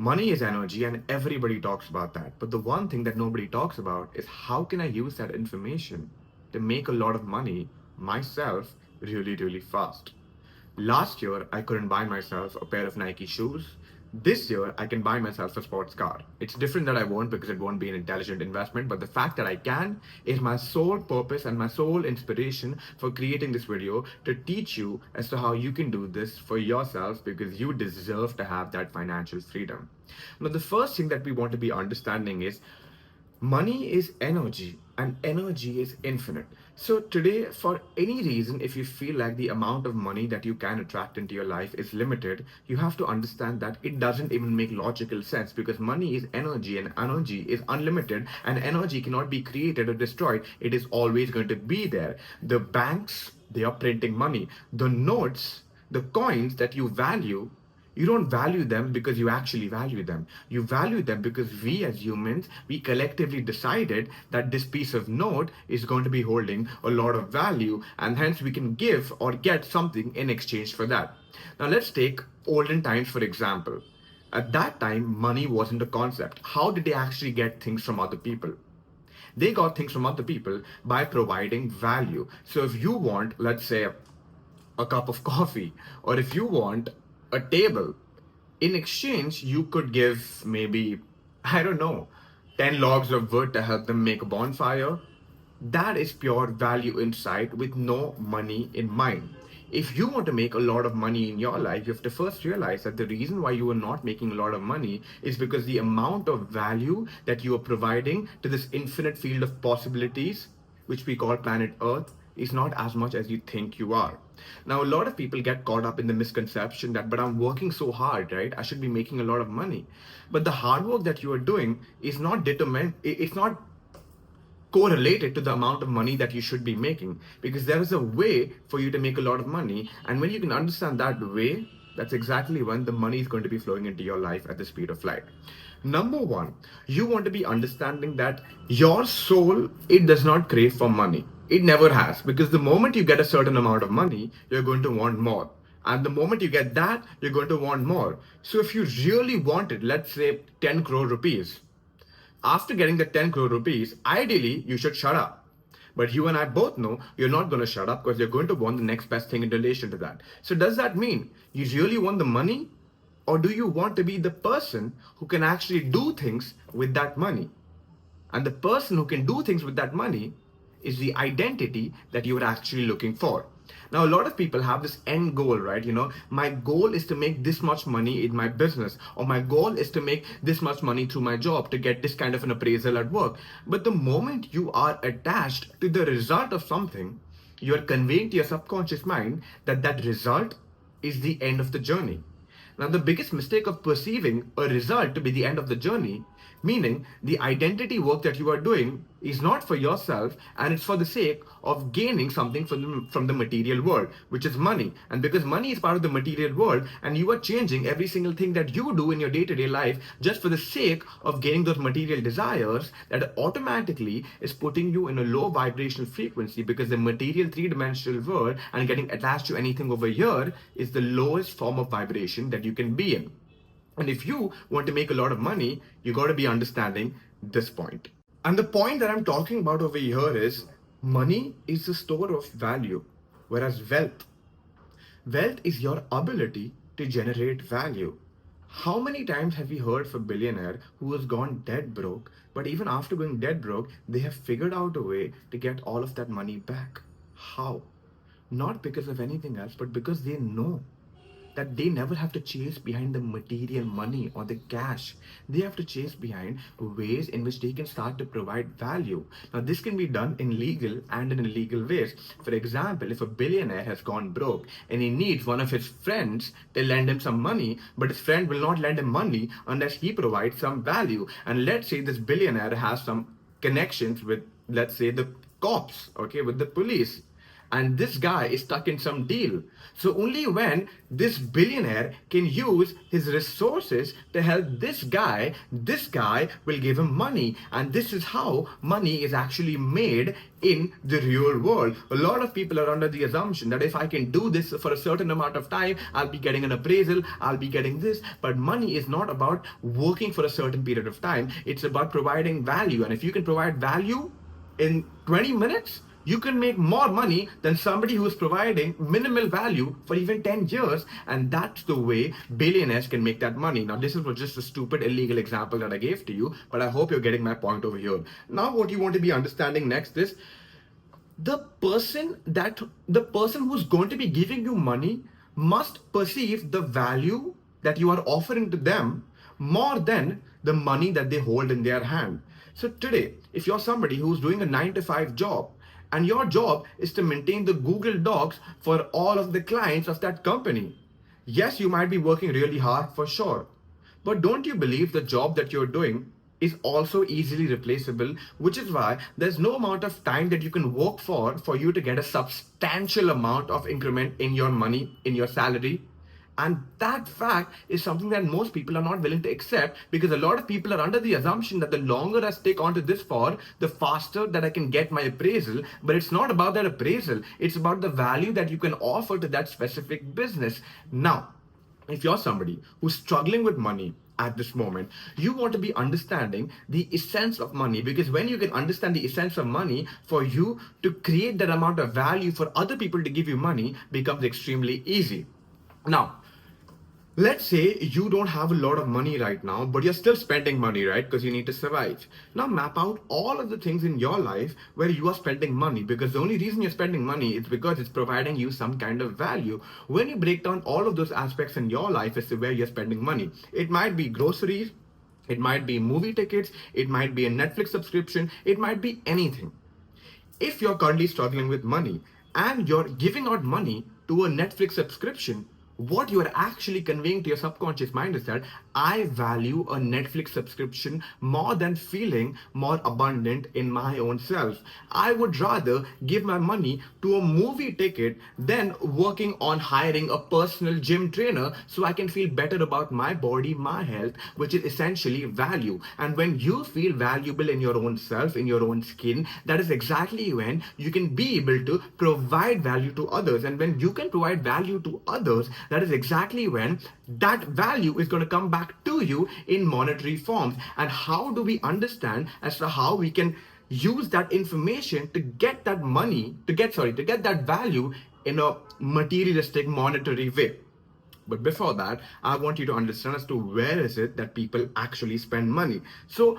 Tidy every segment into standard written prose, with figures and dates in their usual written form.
Money is energy, and everybody talks about that. But the one thing that nobody talks about is how can I use that information to make a lot of money myself really, really fast. Last year, I couldn't buy myself a pair of Nike shoes. This year, I can buy myself a sports car. It's different that I won't because it won't be an intelligent investment, but the fact that I can is my sole purpose and my sole inspiration for creating this video to teach you as to how you can do this for yourself because you deserve to have that financial freedom. Now, the first thing that we want to be understanding is money is energy and energy is infinite. So today, for any reason, if you feel like the amount of money that you can attract into your life is limited, you have to understand that it doesn't even make logical sense because money is energy and energy is unlimited and energy cannot be created or destroyed. It is always going to be there. The banks, they are printing money. The notes, the coins that you value, you don't value them because you actually value them. You value them because we as humans, we collectively decided that this piece of note is going to be holding a lot of value and hence we can give or get something in exchange for that. Now let's take olden times for example. At that time, money wasn't a concept. How did they actually get things from other people? They got things from other people by providing value. So if you want, let's say, a cup of coffee, or if you want a table, in exchange, you could give maybe, I don't know, 10 logs of wood to help them make a bonfire. That is pure value insight with no money in mind. If you want to make a lot of money in your life, you have to first realize that the reason why you are not making a lot of money is because the amount of value that you are providing to this infinite field of possibilities, which we call planet Earth, is not as much as you think you are. Now, a lot of people get caught up in the misconception that, but I'm working so hard, right? I should be making a lot of money. But the hard work that you are doing is not determined, it's not correlated to the amount of money that you should be making because there is a way for you to make a lot of money, and when you can understand that way, that's exactly when the money is going to be flowing into your life at the speed of light. Number one, you want to be understanding that your soul, it does not crave for money. It never has, because the moment you get a certain amount of money, you're going to want more, and the moment you get that, you're going to want more. So if you really wanted, let's say, 10 crore rupees, after getting the 10 crore rupees, ideally you should shut up. But you and I both know you're not going to shut up because you're going to want the next best thing in relation to that. So does that mean you really want the money, or do you want to be the person who can actually do things with that money? And the person who can do things with that money is the identity that you are actually looking for. Now, a lot of people have this end goal, right? My goal is to make this much money in my business, or my goal is to make this much money through my job to get this kind of an appraisal at work. But the moment you are attached to the result of something, you are conveying to your subconscious mind that that result is the end of the journey. Now, the biggest mistake of perceiving a result to be the end of the journey, meaning the identity work that you are doing is not for yourself and it's for the sake of gaining something from the material world, which is money. And because money is part of the material world and you are changing every single thing that you do in your day-to-day life just for the sake of gaining those material desires, that automatically is putting you in a low vibrational frequency, because the material three-dimensional world and getting attached to anything over here is the lowest form of vibration that you can be in. And if you want to make a lot of money, you got to be understanding this point. And the point that I'm talking about over here is money is the store of value, whereas wealth is your ability to generate value. How many times have we heard of a billionaire who has gone dead broke, but even after going dead broke, they have figured out a way to get all of that money back? How? Not because of anything else, but because they know that they never have to chase behind the material money or the cash. They have to chase behind ways in which they can start to provide value. Now, this can be done in legal and in illegal ways. For example, if a billionaire has gone broke and he needs one of his friends to lend him some money, but his friend will not lend him money unless he provides some value. And let's say this billionaire has some connections with, let's say, the cops, okay, with the police. and this guy is stuck in some deal. So only when this billionaire can use his resources to help this guy will give him money. And this is how money is actually made in the real world. A lot of people are under the assumption that if I can do this for a certain amount of time, I'll be getting an appraisal, I'll be getting this. But money is not about working for a certain period of time. It's about providing value. And if you can provide value in 20 minutes, you can make more money than somebody who is providing minimal value for even 10 years. And that's the way billionaires can make that money. Now, this was just a stupid, illegal example that I gave to you, but I hope you're getting my point over here. Now, what you want to be understanding next is the person who's going to be giving you money must perceive the value that you are offering to them more than the money that they hold in their hand. So today, if you're somebody who's doing a 9 to 5 job and your job is to maintain the Google Docs for all of the clients of that company, yes, you might be working really hard for sure. But don't you believe the job that you're doing is also easily replaceable, which is why there's no amount of time that you can work for you to get a substantial amount of increment in your money, in your salary. And that fact is something that most people are not willing to accept, because a lot of people are under the assumption that the longer I stick onto this for, the faster that I can get my appraisal. But it's not about that appraisal. It's about the value that you can offer to that specific business. Now, if you're somebody who's struggling with money at this moment, you want to be understanding the essence of money, because when you can understand the essence of money, for you to create that amount of value for other people to give you money becomes extremely easy. Now, let's say you don't have a lot of money right now, but you're still spending money, right? Because you need to survive. Now map out all of the things in your life where you are spending money, because the only reason you're spending money is because it's providing you some kind of value. When you break down all of those aspects in your life as to where you're spending money, it might be groceries, it might be movie tickets, it might be a Netflix subscription, it might be anything. If you're currently struggling with money and you're giving out money to a Netflix subscription, what you are actually conveying to your subconscious mind is that I value a Netflix subscription more than feeling more abundant in my own self. I would rather give my money to a movie ticket than working on hiring a personal gym trainer so I can feel better about my body, my health, which is essentially value. And when you feel valuable in your own self, in your own skin, that is exactly when you can be able to provide value to others. And when you can provide value to others, that is exactly when that value is going to come back to you in monetary forms. And how do we understand as to how we can use that information to get that money, to get that value in a materialistic monetary way? But before that, I want you to understand as to where is it that people actually spend money. So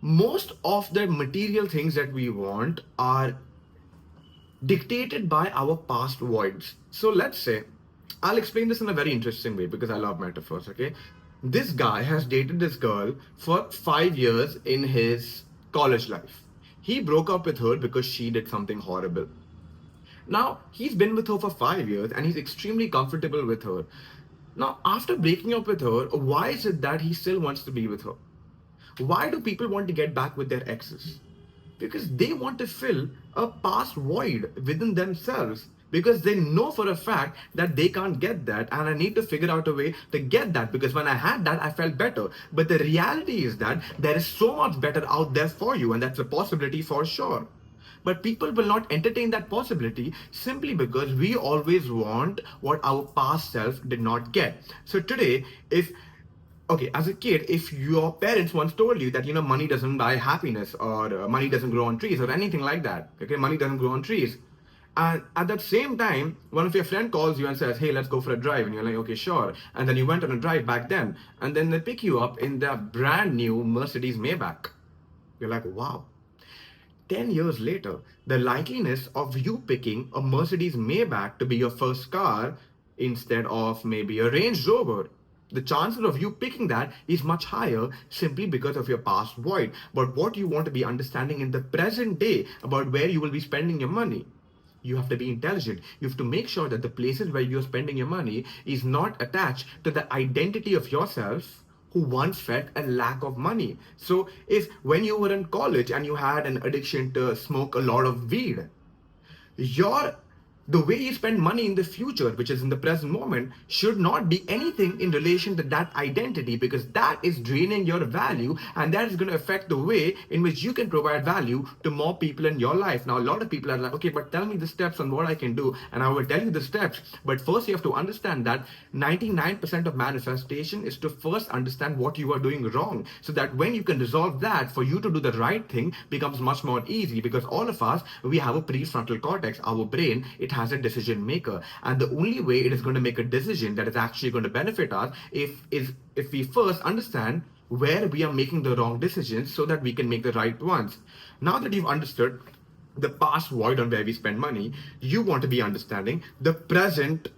most of the material things that we want are dictated by our past voids. So let's say, I'll explain this in a very interesting way because I love metaphors, okay? This guy has dated this girl for 5 years in his college life. He broke up with her because she did something horrible. Now, he's been with her for 5 years and he's extremely comfortable with her. Now, after breaking up with her, why is it that he still wants to be with her? Why do people want to get back with their exes? Because they want to fill a past void within themselves, because they know for a fact that they can't get that, and I need to figure out a way to get that, because when I had that I felt better. But the reality is that there is so much better out there for you, and that's a possibility for sure. But people will not entertain that possibility simply because we always want what our past self did not get. So today, as a kid, if your parents once told you that, money doesn't buy happiness, or money doesn't grow on trees, or anything like that, okay, money doesn't grow on trees. And at that same time, one of your friend calls you and says, hey, let's go for a drive. And you're like, okay, sure. And then you went on a drive back then. And then they pick you up in their brand new Mercedes Maybach. You're like, wow. 10 years later, the likeliness of you picking a Mercedes Maybach to be your first car instead of maybe a Range Rover, the chances of you picking that is much higher simply because of your past void. But what you want to be understanding in the present day about where you will be spending your money, you have to be intelligent. You have to make sure that the places where you're spending your money is not attached to the identity of yourself who once felt a lack of money. So if when you were in college and you had an addiction to smoke a lot of weed, your The way you spend money in the future, which is in the present moment, should not be anything in relation to that identity, because that is draining your value, and that is going to affect the way in which you can provide value to more people in your life. Now, a lot of people are like, okay, but tell me the steps on what I can do, and I will tell you the steps. But first, you have to understand that 99% of manifestation is to first understand what you are doing wrong, so that when you can resolve that, for you to do the right thing becomes much more easy. Because all of us, we have a prefrontal cortex, our brain, it has a decision maker, and the only way it is going to make a decision that is actually going to benefit us if we first understand where we are making the wrong decisions, so that we can make the right ones. Now that you've understood the past void on where we spend money, you want to be understanding the present.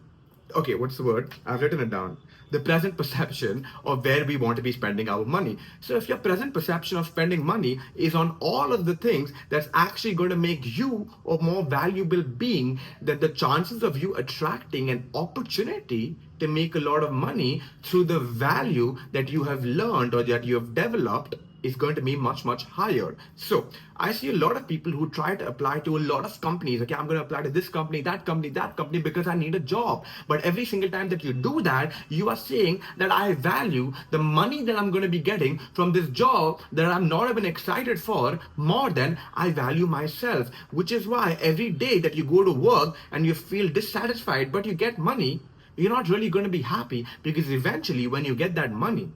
Okay, what's the word? I've written it down. The present perception of where we want to be spending our money. So if your present perception of spending money is on all of the things that's actually going to make you a more valuable being, then the chances of you attracting an opportunity to make a lot of money through the value that you have learned or that you have developed is going to be much, much higher. So I see a lot of people who try to apply to a lot of companies. Okay, I'm going to apply to this company, that company, that company, because I need a job. But every single time that you do that, you are saying that I value the money that I'm going to be getting from this job that I'm not even excited for more than I value myself. Which is why every day that you go to work and you feel dissatisfied, but you get money, you're not really going to be happy, because eventually when you get that money,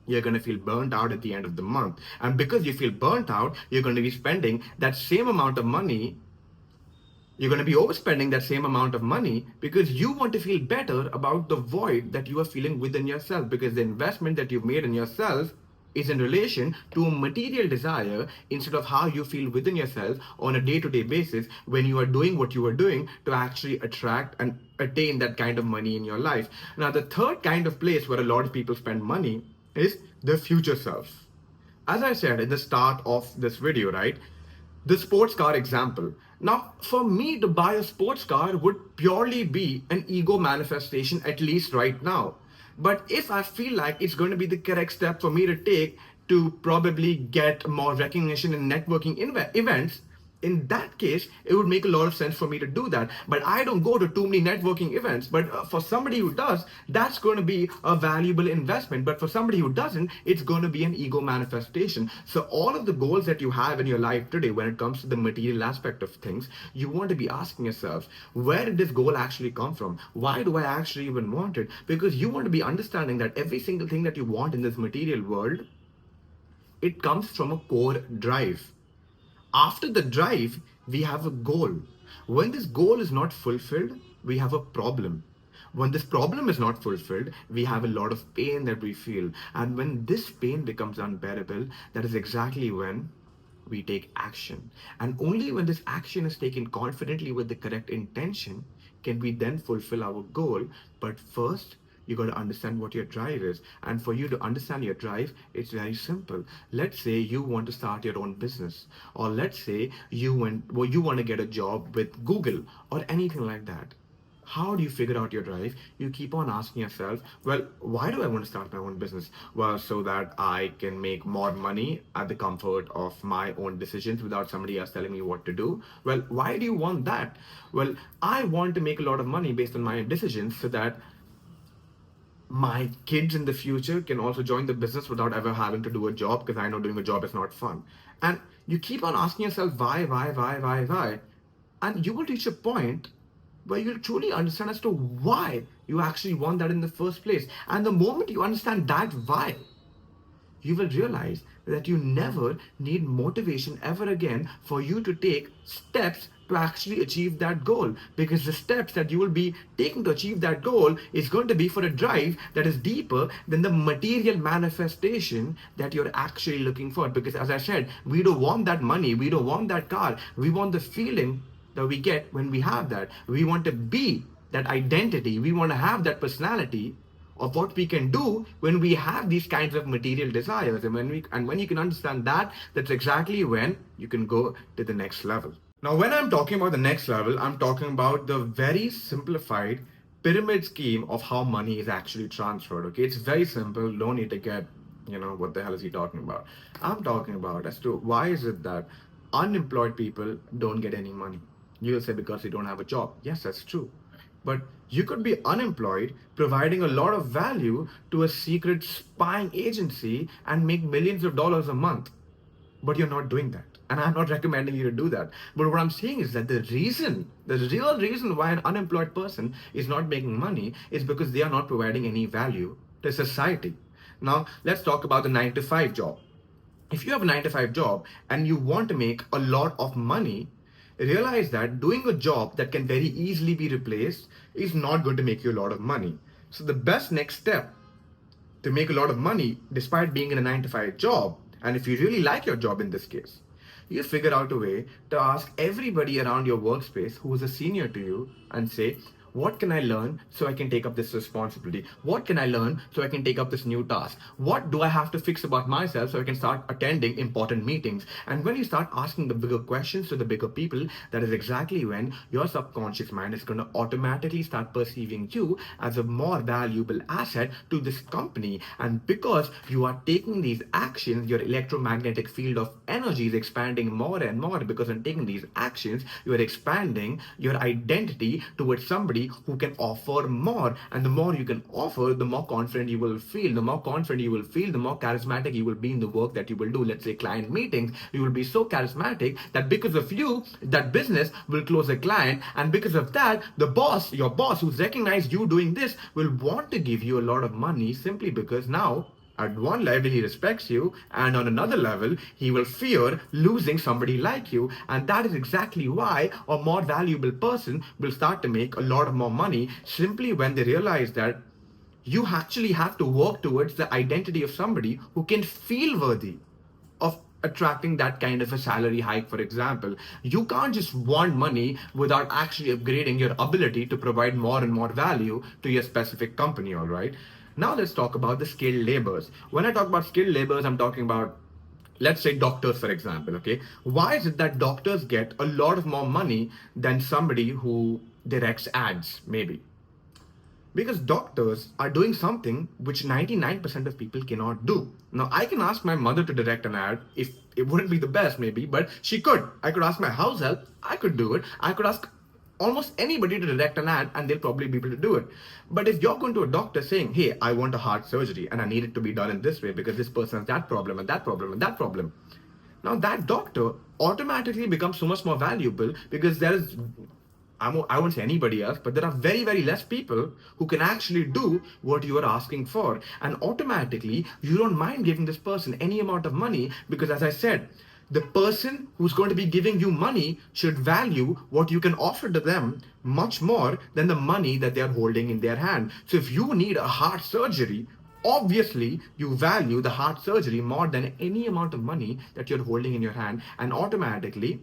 you're going to feel burnt out at the end of the month. And because you feel burnt out, you're going to be spending that same amount of money. You're going to be overspending that same amount of money because you want to feel better about the void that you are feeling within yourself, because the investment that you've made in yourself is in relation to a material desire, instead of how you feel within yourself on a day-to-day basis when you are doing what you are doing to actually attract and attain that kind of money in your life. Now, the third kind of place where a lot of people spend money is the future self. As I said in the start of this video, right? The sports car example. Now, for me to buy a sports car would purely be an ego manifestation, at least right now. But if I feel like it's going to be the correct step for me to take to probably get more recognition in networking events, in that case, it would make a lot of sense for me to do that. But I don't go to too many networking events. But for somebody who does, that's going to be a valuable investment. But for somebody who doesn't, it's going to be an ego manifestation. So all of the goals that you have in your life today, when it comes to the material aspect of things, you want to be asking yourself, where did this goal actually come from? Why do I actually even want it? Because you want to be understanding that every single thing that you want in this material world, it comes from a core drive. After the drive, we have a goal. When this goal is not fulfilled, we have a problem. When this problem is not fulfilled, we have a lot of pain that we feel. And when this pain becomes unbearable, that is exactly when we take action. And only when this action is taken confidently with the correct intention can we then fulfill our goal. But first, you got to understand what your drive is. And for you to understand your drive, it's very simple. Let's say you want to start your own business, or let's say you want to get a job with Google or anything like that. How do you figure out your drive? You keep on asking yourself, well, why do I want to start my own business? Well, so that I can make more money at the comfort of my own decisions without somebody else telling me what to do. Well, why do you want that? Well, I want to make a lot of money based on my decisions, so that my kids in the future can also join the business without ever having to do a job, because I know doing a job is not fun. And you keep on asking yourself, why? And you will reach a point where you'll truly understand as to why you actually want that in the first place. And the moment you understand that why, you will realize that you never need motivation ever again for you to take steps to actually achieve that goal, because the steps that you will be taking to achieve that goal is going to be for a drive that is deeper than the material manifestation that you're actually looking for. Because as I said, we don't want that money, we don't want that car, we want the feeling that we get when we have that. We want to be that identity, we want to have that personality of what we can do when we have these kinds of material desires. And when you can understand that, that's exactly when you can go to the next level. Now, when I'm talking about the next level, I'm talking about the very simplified pyramid scheme of how money is actually transferred. Okay, it's very simple. No need to get, what the hell is he talking about? I'm talking about as to why is it that unemployed people don't get any money. You'll say because you don't have a job. Yes, that's true. But you could be unemployed, providing a lot of value to a secret spying agency and make millions of dollars a month. But you're not doing that. And I'm not recommending you to do that. But what I'm saying is that the real reason why an unemployed person is not making money is because they are not providing any value to society. Now, let's talk about the 9 to 5 job. If you have a 9 to 5 job and you want to make a lot of money, realize that doing a job that can very easily be replaced is not going to make you a lot of money. So the best next step to make a lot of money despite being in a 9 to 5 job, and if you really like your job in this case, you figure out a way to ask everybody around your workspace who is a senior to you and say, what can I learn so I can take up this responsibility? What can I learn so I can take up this new task? What do I have to fix about myself so I can start attending important meetings? And when you start asking the bigger questions to the bigger people, that is exactly when your subconscious mind is going to automatically start perceiving you as a more valuable asset to this company. And because you are taking these actions, your electromagnetic field of energy is expanding more and more, because in taking these actions, you are expanding your identity towards somebody who can offer more. And the more you can offer, the more confident you will feel. The more confident you will feel, the more charismatic you will be in the work that you will do. Let's say client meetings, you will be so charismatic that because of you, that business will close a client. And because of that, the boss, your boss who's recognized you doing this, will want to give you a lot of money simply because now at one level, he respects you, and on another level, he will fear losing somebody like you. And that is exactly why a more valuable person will start to make a lot of more money simply when they realize that you actually have to work towards the identity of somebody who can feel worthy of attracting that kind of a salary hike, for example. You can't just want money without actually upgrading your ability to provide more and more value to your specific company, all right? Now let's talk about the skilled laborers. When I talk about skilled laborers, I'm talking about, let's say, doctors, for example, okay? Why is it that doctors get a lot of more money than somebody who directs ads, maybe? Because doctors are doing something which 99% of people cannot do. Now, I can ask my mother to direct an ad if it wouldn't be the best, maybe, but she could. I could ask my house help, I could do it. I could ask almost anybody to direct an ad and they'll probably be able to do it. But if you're going to a doctor saying, hey, I want a heart surgery and I need it to be done in this way because this person has that problem and that problem and that problem, now that doctor automatically becomes so much more valuable because there is, I won't say anybody else, but there are very, very less people who can actually do what you are asking for. And automatically, you don't mind giving this person any amount of money because, as I said, the person who's going to be giving you money should value what you can offer to them much more than the money that they are holding in their hand. So if you need a heart surgery, obviously you value the heart surgery more than any amount of money that you're holding in your hand, and automatically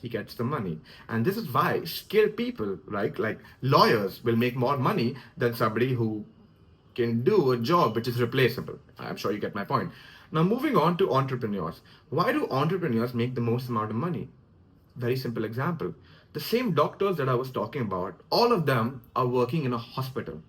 he gets the money. And this is why skilled people, right, like lawyers, will make more money than somebody who can do a job which is replaceable. I'm sure you get my point. Now, moving on to entrepreneurs. Why do entrepreneurs make the most amount of money? Very simple example. The same doctors that I was talking about, all of them are working in a hospital.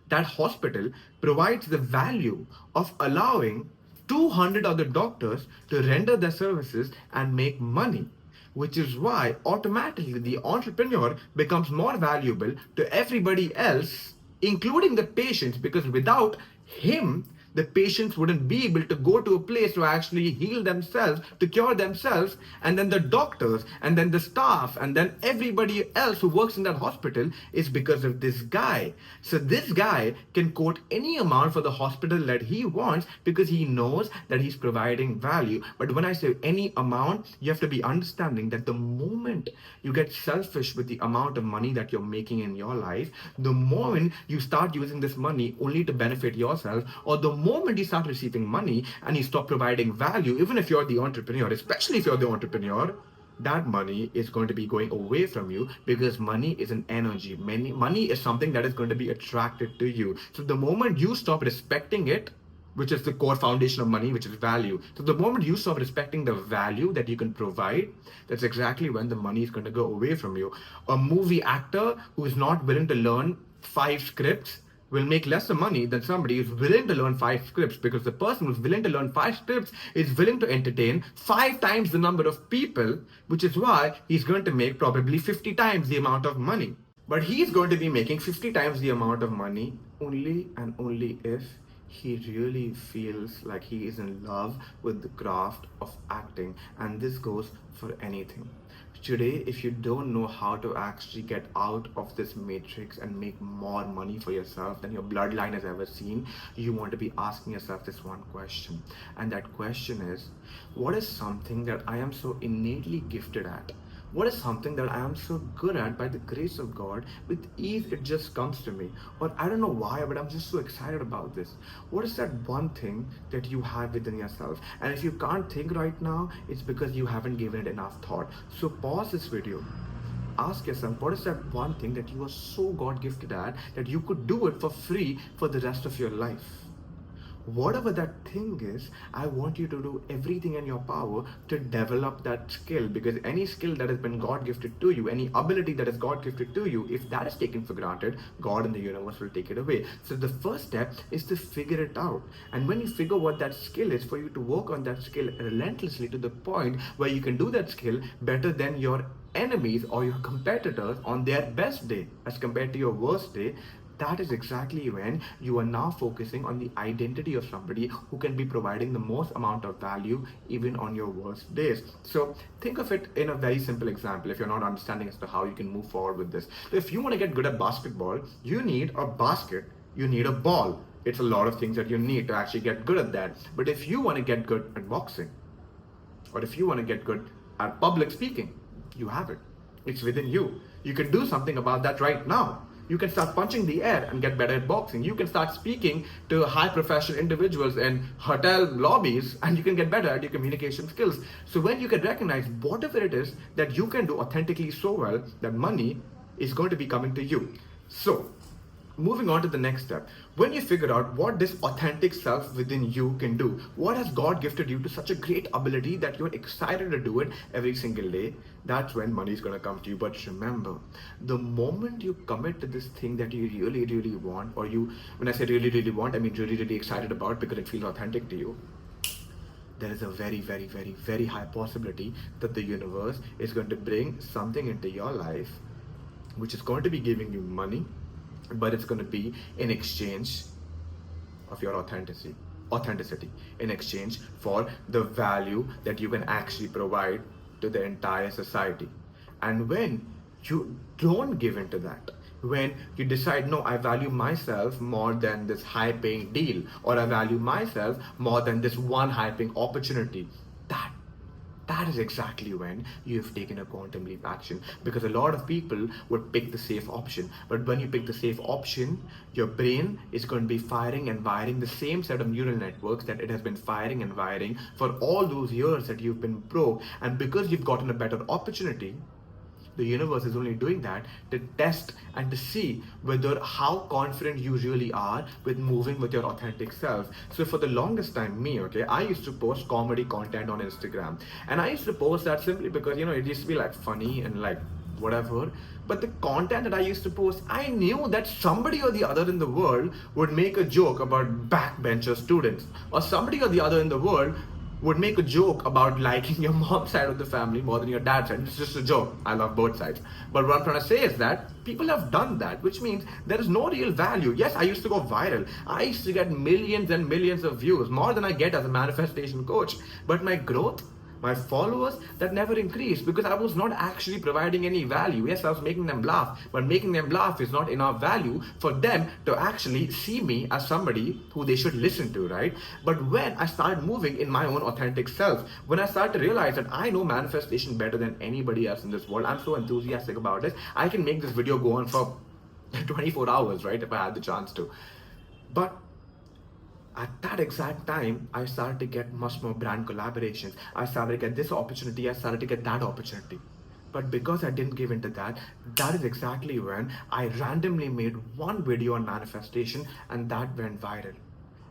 That hospital provides the value of allowing 200 other doctors to render their services and make money, which is why automatically the entrepreneur becomes more valuable to everybody else, including the patients, because without him, the patients wouldn't be able to go to a place to actually heal themselves, to cure themselves, and then the doctors, and then the staff, and then everybody else who works in that hospital is because of this guy. So this guy can quote any amount for the hospital that he wants because he knows that he's providing value. But when I say any amount, you have to be understanding that the moment you get selfish with the amount of money that you're making in your life, the moment you start using this money only to benefit yourself, or the moment you start receiving money and you stop providing value, even if you're the entrepreneur, especially if you're the entrepreneur, that money is going to be going away from you because money is an energy. Money is something that is going to be attracted to you. So the moment you stop respecting it, which is the core foundation of money, which is value. So the moment you stop respecting the value that you can provide, that's exactly when the money is going to go away from you. A movie actor who is not willing to learn 5 scripts will make lesser money than somebody who's willing to learn 5 scripts, because the person who's willing to learn 5 scripts is willing to entertain 5 times the number of people, which is why he's going to make probably 50 times the amount of money. But he's going to be making 50 times the amount of money only and only if he really feels like he is in love with the craft of acting. And this goes for anything. Today, if you don't know how to actually get out of this matrix and make more money for yourself than your bloodline has ever seen, you want to be asking yourself this one question. And that question is, what is something that I am so innately gifted at? What is something that I am so good at by the grace of God? With ease, it just comes to me. Or I don't know why, but I'm just so excited about this. What is that one thing that you have within yourself? And if you can't think right now, it's because you haven't given it enough thought. So pause this video. Ask yourself, what is that one thing that you are so God gifted at that you could do it for free for the rest of your life? Whatever that thing is, I want you to do everything in your power to develop that skill, because any skill that has been God gifted to you, any ability that is God gifted to you, if that is taken for granted, God and the universe will take it away. So the first step is to figure it out. And when you figure what that skill is, for you to work on that skill relentlessly to the point where you can do that skill better than your enemies or your competitors on their best day as compared to your worst day. That is exactly when you are now focusing on the identity of somebody who can be providing the most amount of value even on your worst days. So think of it in a very simple example if you're not understanding as to how you can move forward with this. So if you want to get good at basketball, you need a basket, you need a ball. It's a lot of things that you need to actually get good at that. But if you want to get good at boxing, or if you want to get good at public speaking, you have it. It's within you. You can do something about that right now. You can start punching the air and get better at boxing. You can start speaking to high professional individuals in hotel lobbies and you can get better at your communication skills. So when you can recognize whatever it is that you can do authentically so well, that money is going to be coming to you. So moving on to the next step, when you figure out what this authentic self within you can do, what has God gifted you to such a great ability that you're excited to do it every single day, that's when money is going to come to you. But remember, the moment you commit to this thing that you really, really want, or you, when I say really, really want, I mean really, really excited about because it feels authentic to you, there is a very, very, very, very high possibility that the universe is going to bring something into your life which is going to be giving you money, but it's going to be in exchange of your authenticity, in exchange for the value that you can actually provide to the entire society. And when you don't give into that, when you decide, no, I value myself more than this high paying deal, or I value myself more than this one high paying opportunity, that is exactly when you've taken a quantum leap action. Because a lot of people would pick the safe option. But when you pick the safe option, your brain is going to be firing and wiring the same set of neural networks that it has been firing and wiring for all those years that you've been broke. And because you've gotten a better opportunity, the universe is only doing that to test and to see whether how confident you really are with moving with your authentic self. So for the longest time, I used to post comedy content on Instagram, and I used to post that simply because it used to be like funny and like whatever. But the content that I used to post, I knew that somebody or the other in the world would make a joke about backbencher students, or somebody or the other in the world would make a joke about liking your mom's side of the family more than your dad's side. It's just a joke. I love both sides. But what I'm trying to say is that people have done that, which means there is no real value. Yes, I used to go viral. I used to get millions and millions of views, more than I get as a manifestation coach. But my growth, my followers, that never increased because I was not actually providing any value. Yes, I was making them laugh, but making them laugh is not enough value for them to actually see me as somebody who they should listen to, right? But when I started moving in my own authentic self, when I started to realize that I know manifestation better than anybody else in this world, I'm so enthusiastic about it, I can make this video go on for 24 hours, right, if I had the chance to. But at that exact time, I started to get much more brand collaborations. I started to get this opportunity, I started to get that opportunity. But because I didn't give into that, that is exactly when I randomly made one video on manifestation and that went viral.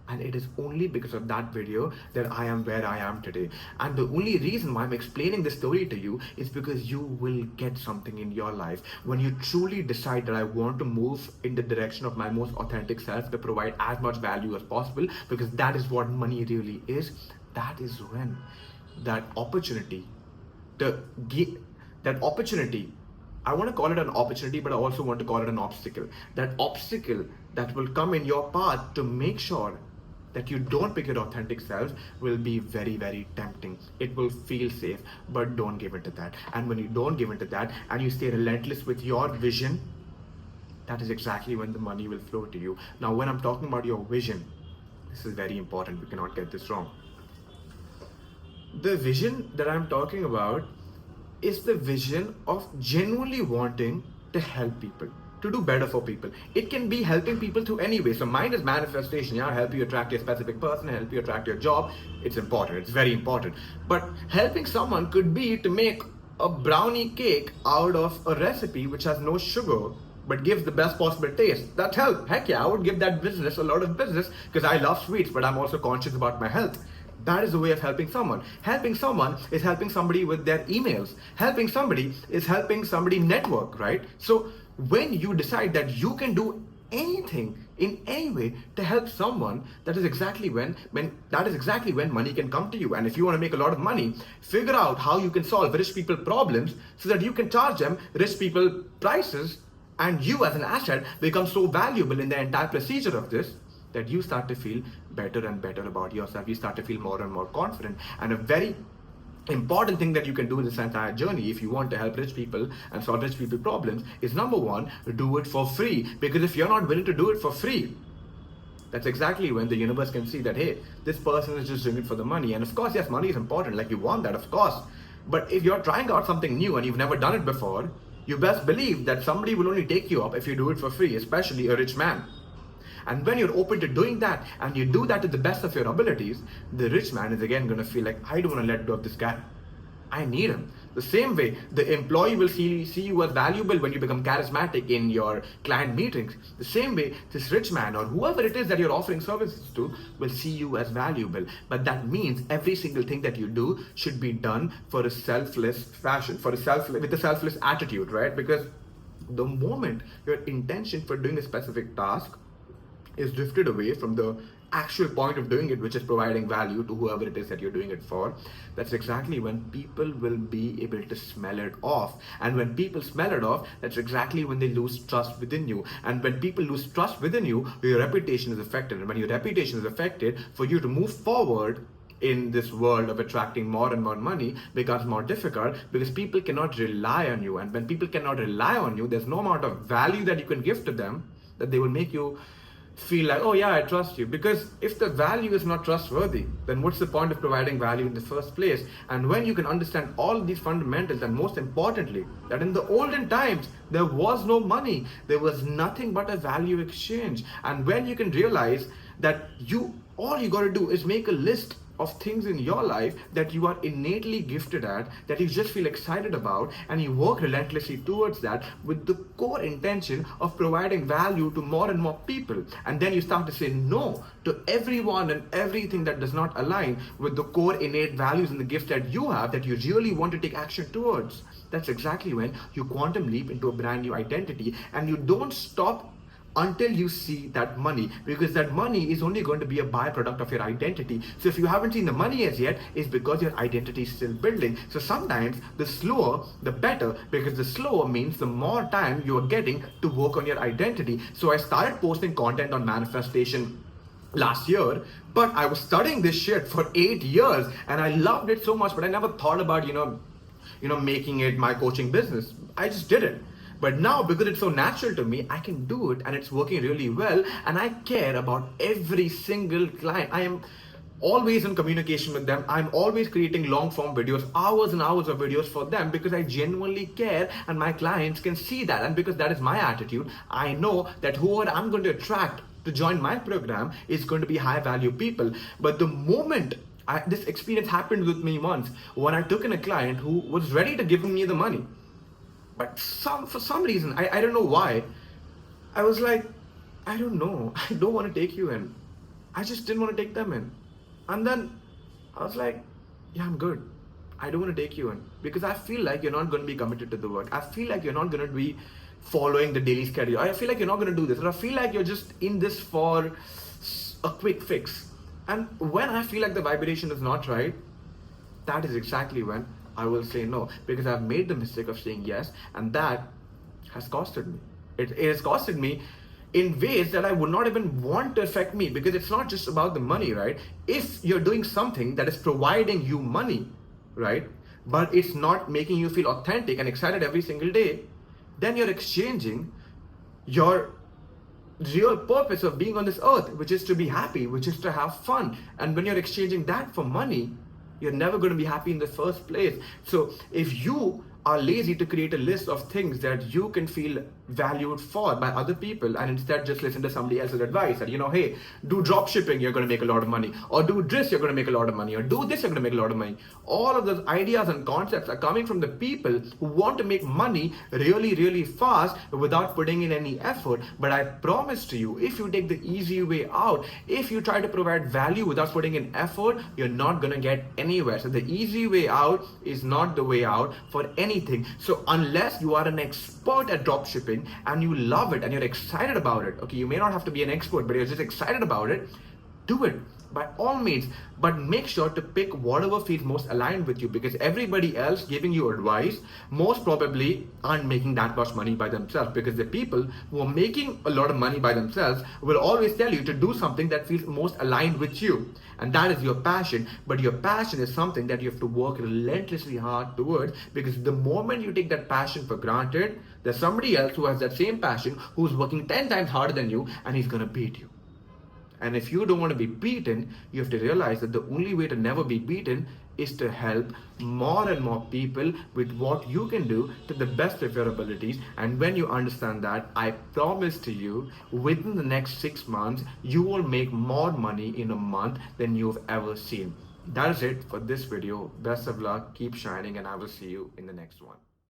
And it is only because of that video that I am where I am today. And the only reason why I'm explaining this story to you is because you will get something in your life when you truly decide that I want to move in the direction of my most authentic self to provide as much value as possible, because that is what money really is. That is when that opportunity, the that opportunity, I want to call it an opportunity, but I also want to call it an obstacle. That obstacle that will come in your path to make sure that you don't pick your authentic self will be very, very tempting. It will feel safe, but don't give in to that. And when you don't give in to that and you stay relentless with your vision, that is exactly when the money will flow to you. Now, when I'm talking about your vision, this is very important. We cannot get this wrong. The vision that I'm talking about is the vision of genuinely wanting to help people, to do better for people. It can be helping people through any way. So mine is manifestation, yeah, help you attract a specific person, help you attract your job. It's important, it's very important. But helping someone could be to make a brownie cake out of a recipe which has no sugar but gives the best possible taste. That help. Heck yeah, I would give that business a lot of business because I love sweets, but I'm also conscious about my health. That is a way of helping someone. Helping someone is helping somebody with their emails. Helping somebody is helping somebody network, right? So when you decide that you can do anything in any way to help someone, that is exactly when money can come to you. And if you want to make a lot of money, figure out how you can solve rich people problems so that you can charge them rich people prices, and you as an asset become so valuable in the entire procedure of this that you start to feel better and better about yourself. You start to feel more and more confident. And a very important thing that you can do in this entire journey, if you want to help rich people and solve rich people problems, is number one, do it for free. Because if you're not willing to do it for free, that's exactly when the universe can see that, hey, this person is just doing it for the money. And of course, yes, money is important. Like, you want that, of course. But if you're trying out something new and you've never done it before, you best believe that somebody will only take you up if you do it for free, especially a rich man. And when you're open to doing that and you do that to the best of your abilities, the rich man is again going to feel like, I don't want to let go of this guy. I need him. The same way, the employee will see you as valuable when you become charismatic in your client meetings. The same way, this rich man or whoever it is that you're offering services to will see you as valuable. But that means every single thing that you do should be done for a selfless fashion, with a selfless attitude, right? Because the moment your intention for doing a specific task is drifted away from the actual point of doing it, which is providing value to whoever it is that you're doing it for, that's exactly when people will be able to smell it off. And when people smell it off, that's exactly when they lose trust within you. And when people lose trust within you, your reputation is affected. And when your reputation is affected, for you to move forward in this world of attracting more and more money becomes more difficult, because people cannot rely on you. And when people cannot rely on you, there's no amount of value that you can give to them that they will make you feel like, oh yeah, I trust you. Because if the value is not trustworthy, then what's the point of providing value in the first place? And when you can understand all these fundamentals, and most importantly, that in the olden times, there was no money, there was nothing but a value exchange. And when you can realize that all you got to do is make a list of things in your life that you are innately gifted at, that you just feel excited about, and you work relentlessly towards that with the core intention of providing value to more and more people. And then you start to say no to everyone and everything that does not align with the core innate values and the gifts that you have, that you really want to take action towards. That's exactly when you quantum leap into a brand new identity, and you don't stop until you see that money, because that money is only going to be a byproduct of your identity. So if you haven't seen the money as yet, it's because your identity is still building. So sometimes the slower the better, because the slower means the more time you are getting to work on your identity. So I started posting content on manifestation last year, but I was studying this shit for 8 years and I loved it so much, but I never thought about making it my coaching business. I just did it. But now, because it's so natural to me, I can do it and it's working really well, and I care about every single client. I am always in communication with them. I'm always creating long form videos, hours and hours of videos for them, because I genuinely care and my clients can see that. And because that is my attitude, I know that whoever I'm going to attract to join my program is going to be high value people. But the moment this experience happened with me once, when I took in a client who was ready to give me the money, but for some reason, I don't know why, I was like, I don't know, I don't want to take you in. I just didn't want to take them in. And then I was like, yeah, I'm good. I don't want to take you in because I feel like you're not going to be committed to the work. I feel like you're not going to be following the daily schedule. I feel like you're not going to do this. Or I feel like you're just in this for a quick fix. And when I feel like the vibration is not right, that is exactly when I will say no, because I've made the mistake of saying yes, and that has costed me. It has costed me in ways that I would not even want to affect me, because it's not just about the money, right? If you're doing something that is providing you money, right, but it's not making you feel authentic and excited every single day, then you're exchanging your real purpose of being on this earth, which is to be happy, which is to have fun. And when you're exchanging that for money, you're never going to be happy in the first place. So if you are lazy to create a list of things that you can feel valued for by other people, and instead just listen to somebody else's advice that, hey, do drop shipping, you're going to make a lot of money, or do this, you're going to make a lot of money, or do this, you're going to make a lot of money. All of those ideas and concepts are coming from the people who want to make money really, really fast without putting in any effort. But I promise to you, if you take the easy way out, if you try to provide value without putting in effort, you're not going to get anywhere. So the easy way out is not the way out for anything. So unless you are an expert at drop shipping and you love it and you're excited about it, okay, you may not have to be an expert, but you're just excited about it, do it by all means. But make sure to pick whatever feels most aligned with you, because everybody else giving you advice most probably aren't making that much money by themselves, because the people who are making a lot of money by themselves will always tell you to do something that feels most aligned with you, and that is your passion. But your passion is something that you have to work relentlessly hard towards, because the moment you take that passion for granted, there's somebody else who has that same passion who's working 10 times harder than you, and he's gonna beat you. And if you don't want to be beaten, you have to realize that the only way to never be beaten is to help more and more people with what you can do to the best of your abilities. And when you understand that, I promise to you, within the next 6 months, you will make more money in a month than you've ever seen. That is it for this video. Best of luck, keep shining, and I will see you in the next one.